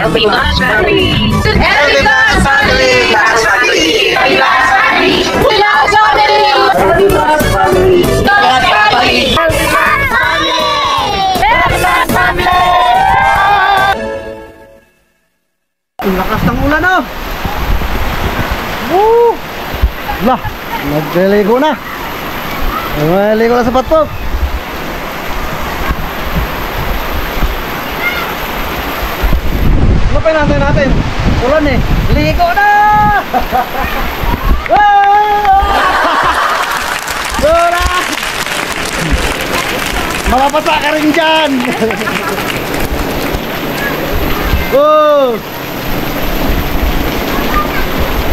Happy Bash Family! Happy Bash Family! Bash Family! Happy Bash Family! Happy Bash Family! Happy Bash Family! Bash Family! Happy Bash Family! Happy Bash Family! Ang lakas ng ulan, oh! Woo! Lah! Nagliligo na! Nagliligo na sa patpok! Ano pa yung natin? Ulan eh! Ligo na! Dora! Mapapasa ka rin dyan! Oh!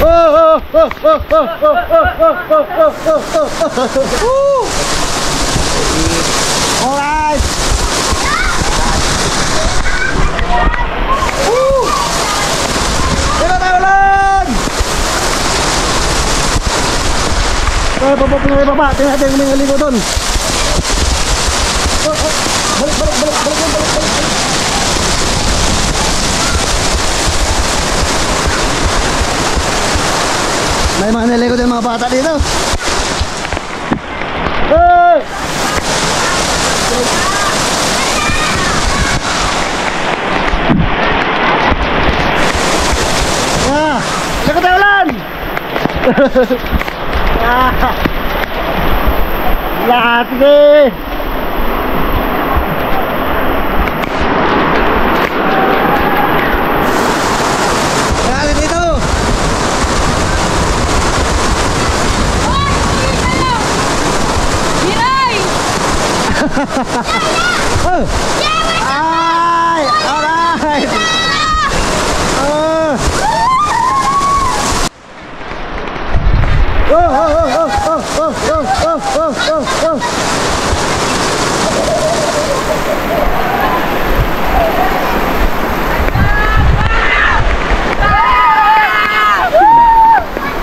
Oh, oh, oh, oh, oh, oh, oh, oh, oh. Alright. Tira tayo lang. Baba. Tingnan natin kung may naligo doon. Balik. May mga niligo din mga bata dito. Hey! Yeah! Ligo tayo ulan! Lahat sige! Oh. Ay, alright.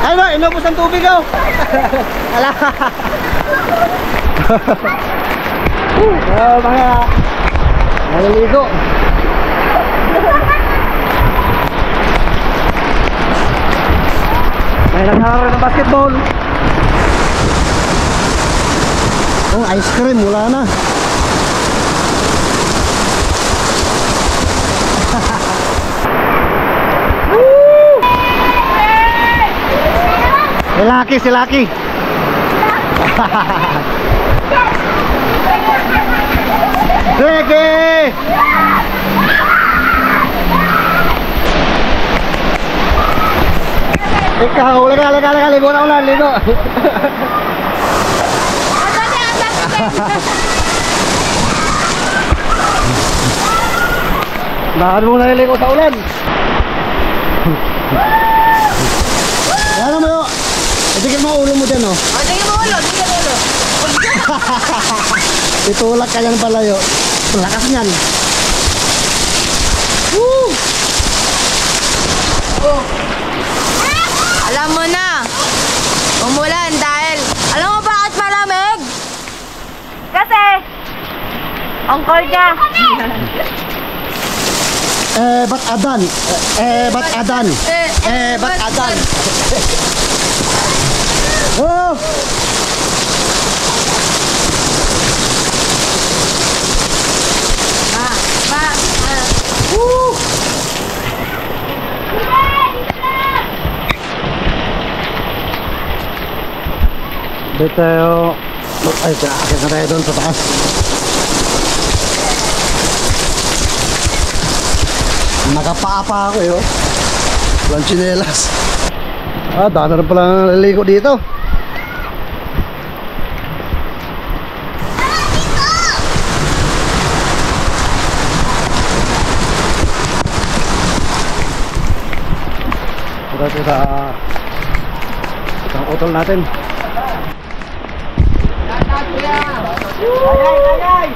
Ay ba, inubos ang tubig oh. Ala. Mga naliligo. May naglalaro ng basketball. Oh, ice cream, wala na. Si Lucky. Reggae! Ikaw, ligo na ulan, ligo. Bahan mo na niligo sa ulan. Ano mo yun? Itigil mo ulo mo dyan, oh. Tigil mo ulo. Itulak ka yan palayo. Lakas niyan. Woo! Oh. Alam mo na, umulan dahil, alam mo bakit malamig? Kasi, ang cold niya. Ba't adan? Ba't adan? Ba't adan? Oh! Woo! Dito tayo. Ay, akit na tayo doon sa taas. Nakapaapa ako yun. Walang tsinelas. Dana na pala naliligo dito. Ito sa isang utol natin. Lagay!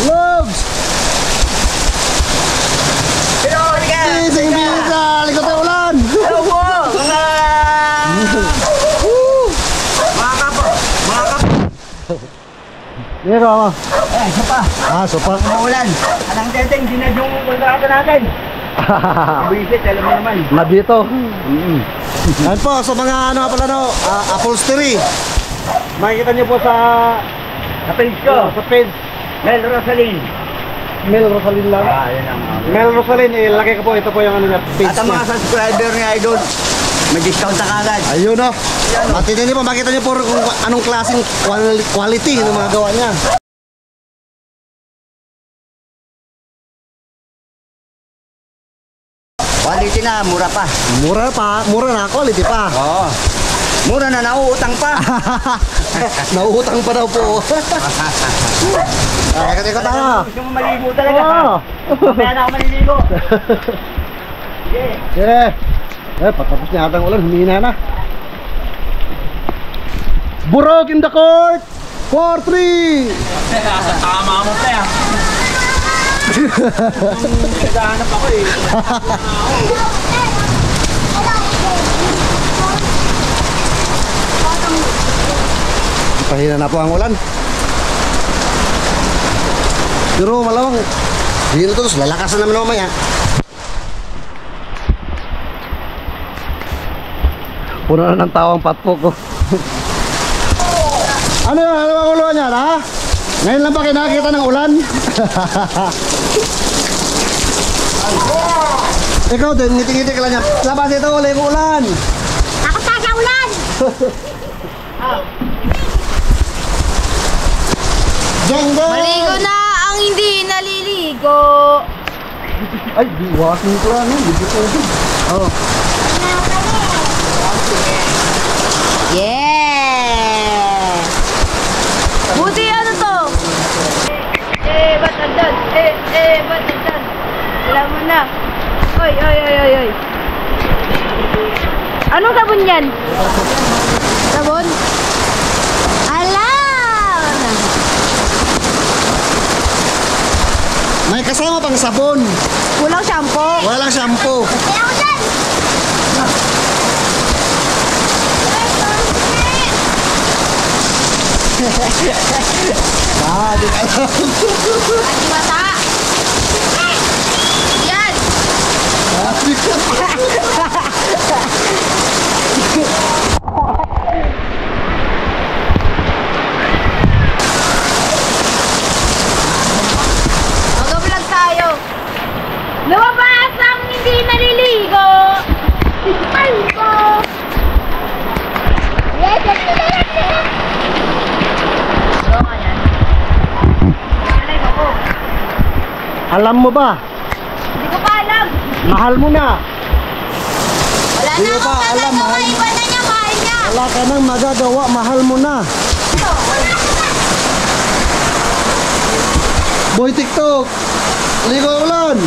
Gloves! Sising bisa! Likod ng ulan! Hello po! Mga Sige ka mo. Sopa. Sopa. Umuulan. Anong teteng, dinad yung kontrata natin. Buisit, alam mo naman. Nabito. Yan po, sa mga ano nga pala no, upholstery. Makikita niyo po sa page ko. sa page Mel Rosalyn. Mel Rosalyn lang. Yan ang Mel Rosalyn, ilagay ko po, ito po yung ano niya, page At ang mga niya. subscriber ni Idol, may discount na kagad. Ayun no. Matindi niyo po, makita niyo po kung anong klaseng quality ng mga gawa niya. Quality na, mura pa. Mura na, quality pa. Oo. Mura na, nauutang pa. Nauutang pa daw po. Ikot tayo. Gusto mo maligo talaga. Oo. Mamaya na ako maliligo. Yeah. Patapos niya atang ulan, humina na. Burog in the court! 4-3! Tama mo pa yan. Naghahanap ako eh. Pahina na po ang ulan. Pero malawang dito to, lalakasan naman mamaya. Puno na ng tawang patpok ko. Ano yun? Ano ang uluan yan, ha? Ngayon lang ba kayo nakakita ng ulan? Ikaw din, ngiti-ngiti ka lang yan. Labas ito, uli ko ulan. Takot ka sa ulan! Gang, gang! Maligo na ang hindi naliligo. Ay, diwasin ko lang, hindi ko ito. Oh. Yeah! Buti ano to? Ba't andun? Ba't andun? Wala mo na. Oy. Anong sabon yan? Sabon? Alam! May kasama pang sabon. Kulang shampoo. Walang shampoo. Kaya ko dyan! Di kayo. Lagi mata! Yan! Mag-vlog tayo. Lumabas ang hindi naliligo. Ay ko. Yes, ano ka yan? Nalay ako. Alam mo ba? Hindi ko pa alam. Mahal mo na. Wala Hindi na ko pa akong alam, magagawa. ha? Iba na niya, mahal niya. Wala ka nang magagawa, mahal mo na. Boy TikTok. Ligo ulan.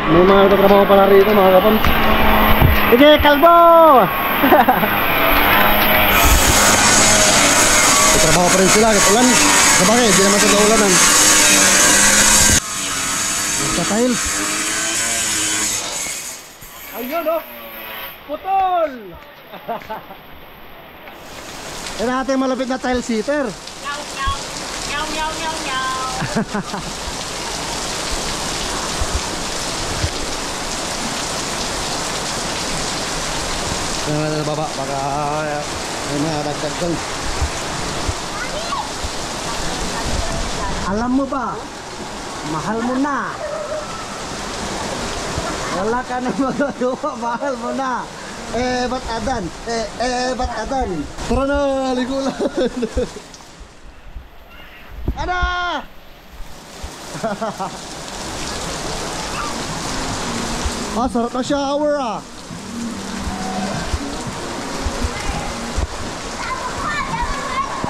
May mga nagtatrabaho pala rito mga kapam. Sige, kalbo! Trabaho pa rin sila kahit ulan. Sabagay, hindi naman sila ulanan. Sa-tiles. Ayun oh! Putol! Yan ang ating malapit na tile sitter. Yan natin na baba, baka may mga dagdag doon. Alam mo ba, mahal mo na. Wala ka na magagawa, mahal mo na. Ba't adan? Ba't adan? Tara na, ligo lang. Ada! Sarap na shower ah.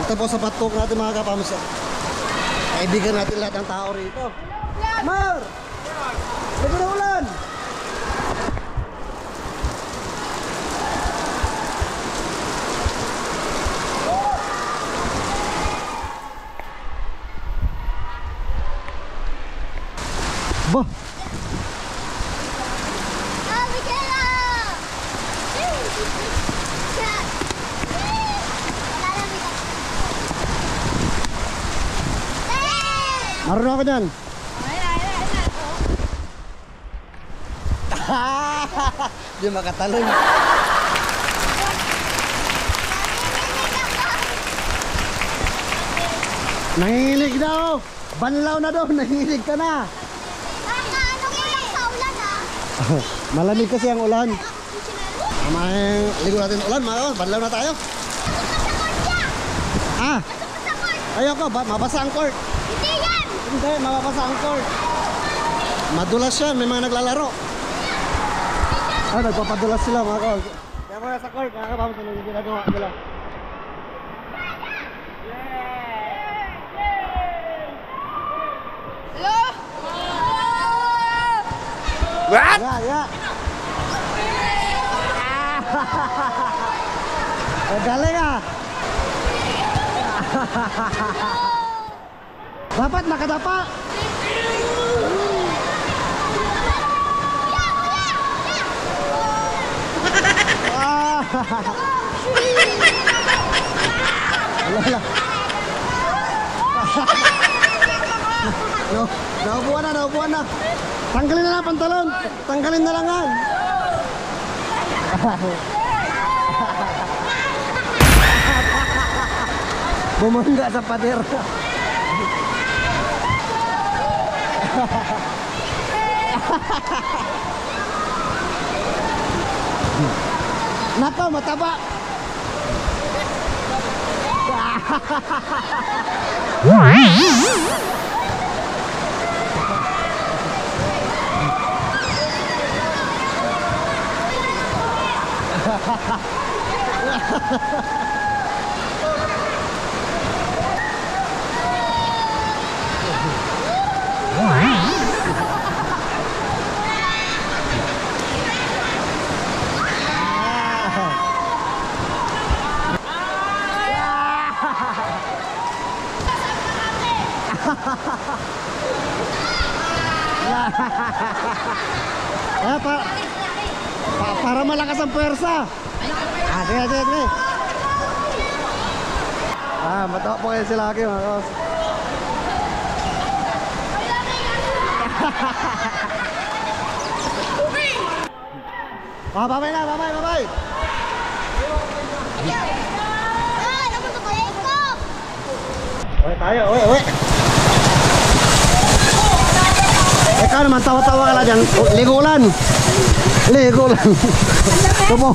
Ito po sa patok natin mga kapamsa. Kaibigan natin lahat ng tao rito. Mar! Ligo na ulan! Bah! Marunong ako dyan. Di makatalon. Nanginginig daw. Banlaw na daw, nanginginig ka na. Malamig kasi ang ulan. May ligo natin ulan, mga kawan. Banlaw na tayo. Ah, ayoko, mabasa ang court. Hindi yan! Hindi, mababasa ang court. Madulas yan, may mga naglalaro. Ah, nagpapadulas sila, mga kawan. Kaya muna sa court, mga kawan, ano yung ginagawa nila. Hello? What? Yeah. Galing ah. Dapat nakadapa. Wala. Naubuan na. Tanggalin na lang pantalon. Tanggalin na lang yan. Bumangga sa pader. Nako, mataba. Para malakas ang puwersa. Sige. Matawa po kayo sila lagi, mga kaos. Babay na, babay. Uy tayo, uy. Ikaw naman, tawa-tawa ka lang dyan. Ligo lang. Tumo.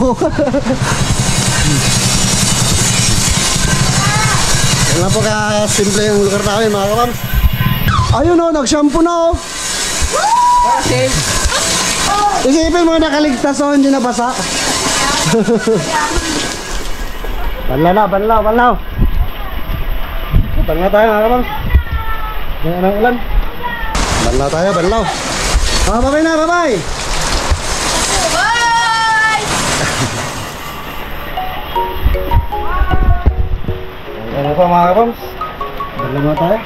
Yan lang po kaya simple yung lugar namin, mga kapams. Ayun o, nag-shampoo na o. Isipin mo nakaligtas o, hindi nabasa. Banlaw. Banlaw tayo, mga kapams. Ganyan ang ulan. Banlaw tayo. Babay na, babay. Ano pa, mga kapams? Banlaw tayo.